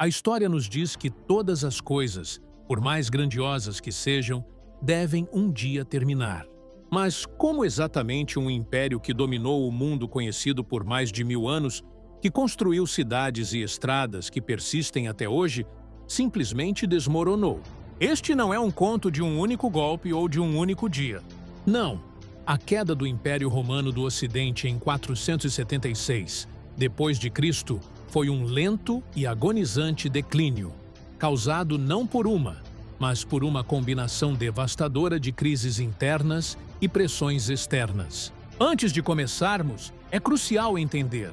A história nos diz que todas as coisas, por mais grandiosas que sejam, devem um dia terminar. Mas como exatamente um império que dominou o mundo conhecido por mais de 1000 anos, que construiu cidades e estradas que persistem até hoje, simplesmente desmoronou? Este não é um conto de um único golpe ou de um único dia. Não. A queda do Império Romano do Ocidente em 476, depois de Cristo, foi um lento e agonizante declínio, causado não por uma, mas por uma combinação devastadora de crises internas e pressões externas. Antes de começarmos, é crucial entender: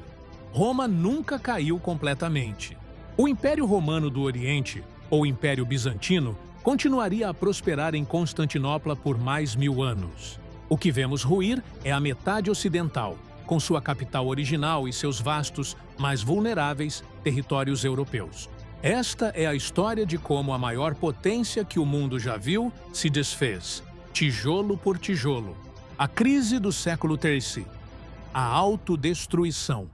Roma nunca caiu completamente. O Império Romano do Oriente, ou Império Bizantino, continuaria a prosperar em Constantinopla por mais 1000 anos. O que vemos ruir é a metade ocidental, com sua capital original e seus vastos, mais vulneráveis, territórios europeus. Esta é a história de como a maior potência que o mundo já viu se desfez, tijolo por tijolo. A crise do século XIII. A autodestruição.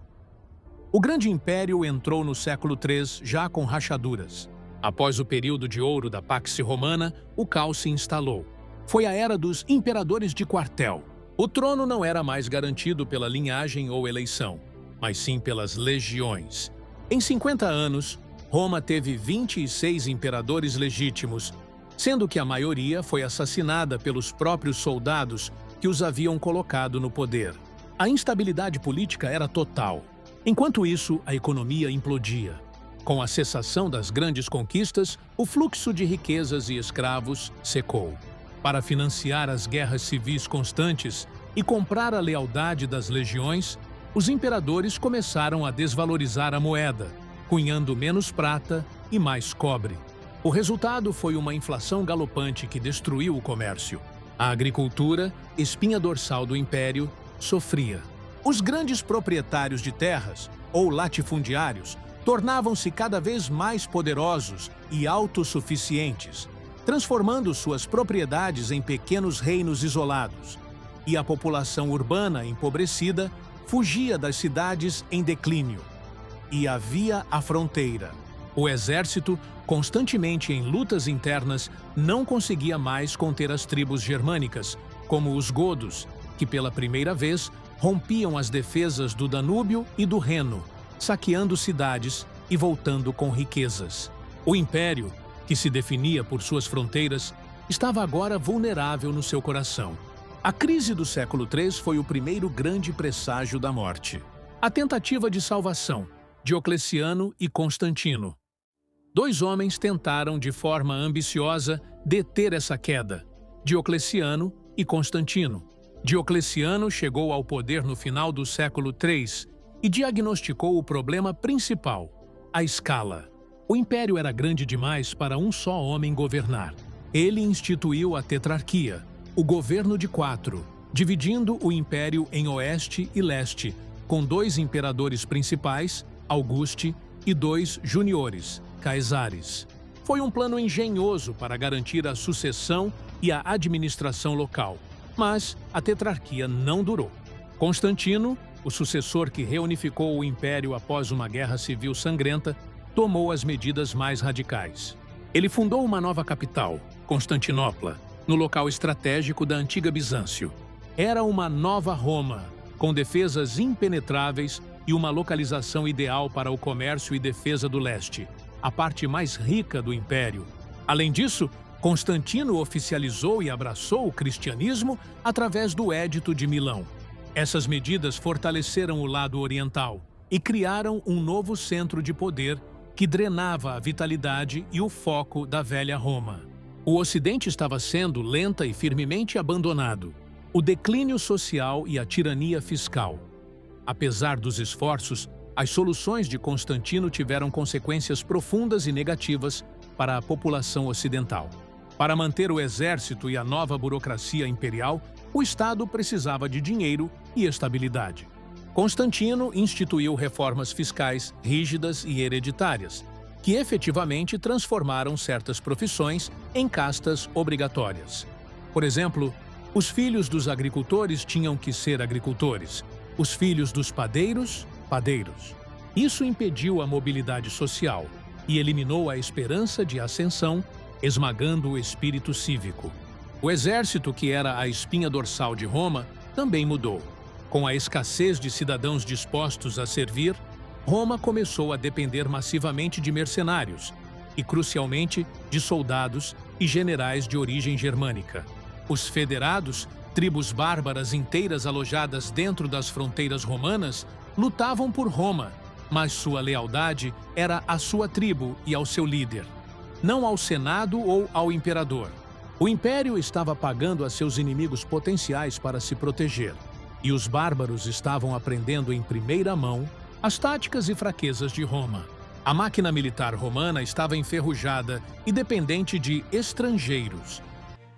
O grande império entrou no século III já com rachaduras. Após o período de ouro da Pax Romana, o caos se instalou. Foi a era dos imperadores de quartel. O trono não era mais garantido pela linhagem ou eleição, mas sim pelas legiões. Em 50 anos, Roma teve 26 imperadores legítimos, sendo que a maioria foi assassinada pelos próprios soldados que os haviam colocado no poder. A instabilidade política era total. Enquanto isso, a economia implodia. Com a cessação das grandes conquistas, o fluxo de riquezas e escravos secou. Para financiar as guerras civis constantes e comprar a lealdade das legiões, os imperadores começaram a desvalorizar a moeda, cunhando menos prata e mais cobre. O resultado foi uma inflação galopante que destruiu o comércio. A agricultura, espinha dorsal do império, sofria. Os grandes proprietários de terras, ou latifundiários, tornavam-se cada vez mais poderosos e autossuficientes, transformando suas propriedades em pequenos reinos isolados, e a população urbana empobrecida fugia das cidades em declínio. E havia a fronteira. O exército, constantemente em lutas internas, não conseguia mais conter as tribos germânicas, como os godos, que pela primeira vez rompiam as defesas do Danúbio e do Reno, saqueando cidades e voltando com riquezas. O império, que se definia por suas fronteiras, estava agora vulnerável no seu coração. A crise do século III foi o primeiro grande presságio da morte. A tentativa de salvação, Diocleciano e Constantino. 2 homens tentaram, de forma ambiciosa, deter essa queda, Diocleciano e Constantino. Diocleciano chegou ao poder no final do século III e diagnosticou o problema principal: a escala. O império era grande demais para um só homem governar. Ele instituiu a tetrarquia, o governo de 4, dividindo o império em oeste e leste, com 2 imperadores principais, Auguste, e 2 juniores, Caesares. Foi um plano engenhoso para garantir a sucessão e a administração local, mas a tetrarquia não durou. Constantino, o sucessor que reunificou o império após uma guerra civil sangrenta, tomou as medidas mais radicais. Ele fundou uma nova capital, Constantinopla, no local estratégico da antiga Bizâncio. Era uma nova Roma, com defesas impenetráveis e uma localização ideal para o comércio e defesa do leste, a parte mais rica do império. Além disso, Constantino oficializou e abraçou o cristianismo através do Édito de Milão. Essas medidas fortaleceram o lado oriental e criaram um novo centro de poder que drenava a vitalidade e o foco da velha Roma. O Ocidente estava sendo lenta e firmemente abandonado. O declínio social e a tirania fiscal. Apesar dos esforços, as soluções de Constantino tiveram consequências profundas e negativas para a população ocidental. Para manter o exército e a nova burocracia imperial, o Estado precisava de dinheiro e estabilidade. Constantino instituiu reformas fiscais rígidas e hereditárias, que efetivamente transformaram certas profissões em castas obrigatórias. Por exemplo, os filhos dos agricultores tinham que ser agricultores, os filhos dos padeiros, padeiros. Isso impediu a mobilidade social, e eliminou a esperança de ascensão, esmagando o espírito cívico. O exército, que era a espinha dorsal de Roma, também mudou. Com a escassez de cidadãos dispostos a servir, Roma começou a depender massivamente de mercenários e, crucialmente, de soldados e generais de origem germânica. Os federados, tribos bárbaras inteiras alojadas dentro das fronteiras romanas, lutavam por Roma, mas sua lealdade era à sua tribo e ao seu líder, não ao Senado ou ao imperador. O império estava pagando a seus inimigos potenciais para se proteger, e os bárbaros estavam aprendendo em primeira mão as táticas e fraquezas de Roma. A máquina militar romana estava enferrujada e dependente de estrangeiros.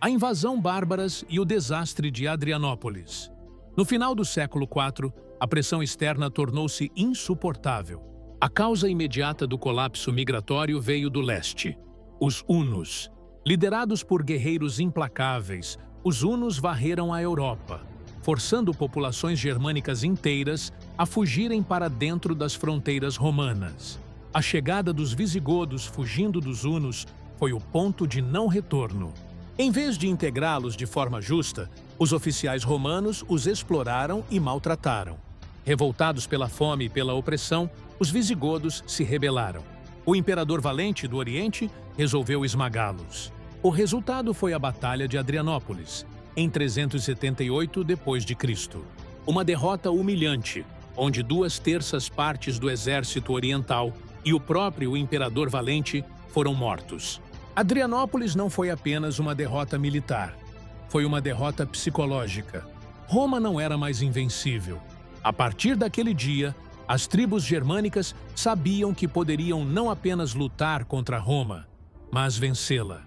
A invasão bárbaras e o desastre de Adrianópolis. No final do século IV, a pressão externa tornou-se insuportável. A causa imediata do colapso migratório veio do leste. Os hunos. Liderados por guerreiros implacáveis, os hunos varreram a Europa, forçando populações germânicas inteiras a fugirem para dentro das fronteiras romanas. A chegada dos visigodos fugindo dos hunos foi o ponto de não retorno. Em vez de integrá-los de forma justa, os oficiais romanos os exploraram e maltrataram. Revoltados pela fome e pela opressão, os visigodos se rebelaram. O imperador Valente do Oriente resolveu esmagá-los. O resultado foi a Batalha de Adrianópolis, em 378 d.C. Uma derrota humilhante, onde 2/3 partes do exército oriental e o próprio imperador Valente foram mortos. Adrianópolis não foi apenas uma derrota militar, foi uma derrota psicológica. Roma não era mais invencível. A partir daquele dia, as tribos germânicas sabiam que poderiam não apenas lutar contra Roma, mas vencê-la.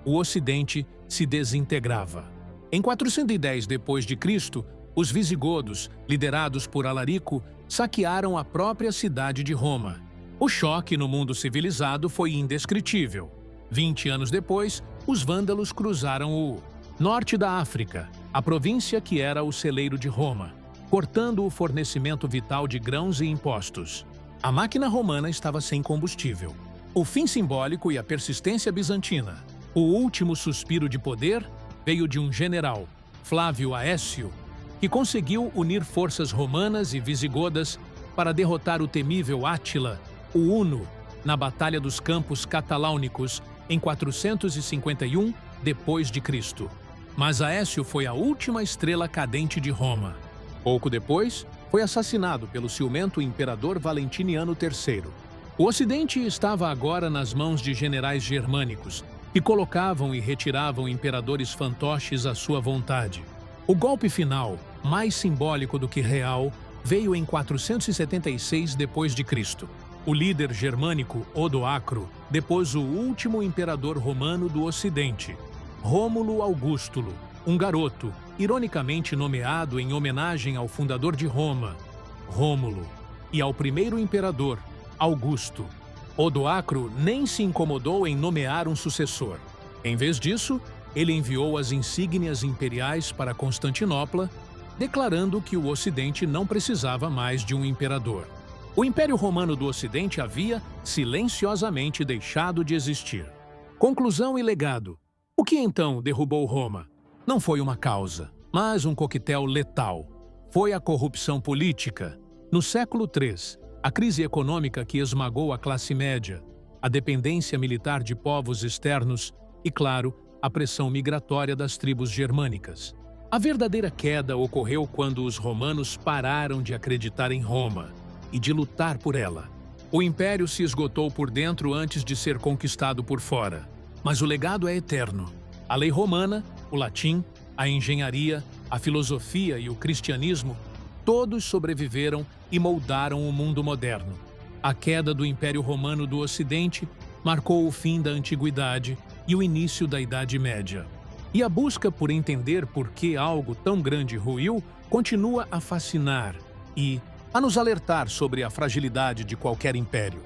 O Ocidente se desintegrava. Em 410 d.C., os visigodos, liderados por Alarico, saquearam a própria cidade de Roma. O choque no mundo civilizado foi indescritível. 20 anos depois, os vândalos cruzaram o norte da África, a província que era o celeiro de Roma, cortando o fornecimento vital de grãos e impostos. A máquina romana estava sem combustível. O fim simbólico e a persistência bizantina. O último suspiro de poder veio de um general, Flávio Aécio, que conseguiu unir forças romanas e visigodas para derrotar o temível Átila, o Huno, na Batalha dos Campos Cataláunicos em 451 d.C. Mas Aécio foi a última estrela cadente de Roma. Pouco depois, foi assassinado pelo ciumento imperador Valentiniano III. O Ocidente estava agora nas mãos de generais germânicos, que colocavam e retiravam imperadores fantoches à sua vontade. O golpe final, mais simbólico do que real, veio em 476 d.C. O líder germânico Odoacro depôs o último imperador romano do Ocidente, Rômulo Augustulo, um garoto, ironicamente nomeado em homenagem ao fundador de Roma, Rômulo, e ao primeiro imperador, Augusto. Odoacro nem se incomodou em nomear um sucessor. Em vez disso, ele enviou as insígnias imperiais para Constantinopla, declarando que o Ocidente não precisava mais de um imperador. O Império Romano do Ocidente havia silenciosamente deixado de existir. Conclusão e legado. O que então derrubou Roma? Não foi uma causa, mas um coquetel letal. Foi a corrupção política. No século III, a crise econômica que esmagou a classe média, a dependência militar de povos externos e, claro, a pressão migratória das tribos germânicas. A verdadeira queda ocorreu quando os romanos pararam de acreditar em Roma e de lutar por ela. O império se esgotou por dentro antes de ser conquistado por fora. Mas o legado é eterno. A lei romana, o latim, a engenharia, a filosofia e o cristianismo, todos sobreviveram e moldaram o mundo moderno. A queda do Império Romano do Ocidente marcou o fim da Antiguidade e o início da Idade Média. E a busca por entender por que algo tão grande ruiu continua a fascinar e a nos alertar sobre a fragilidade de qualquer império.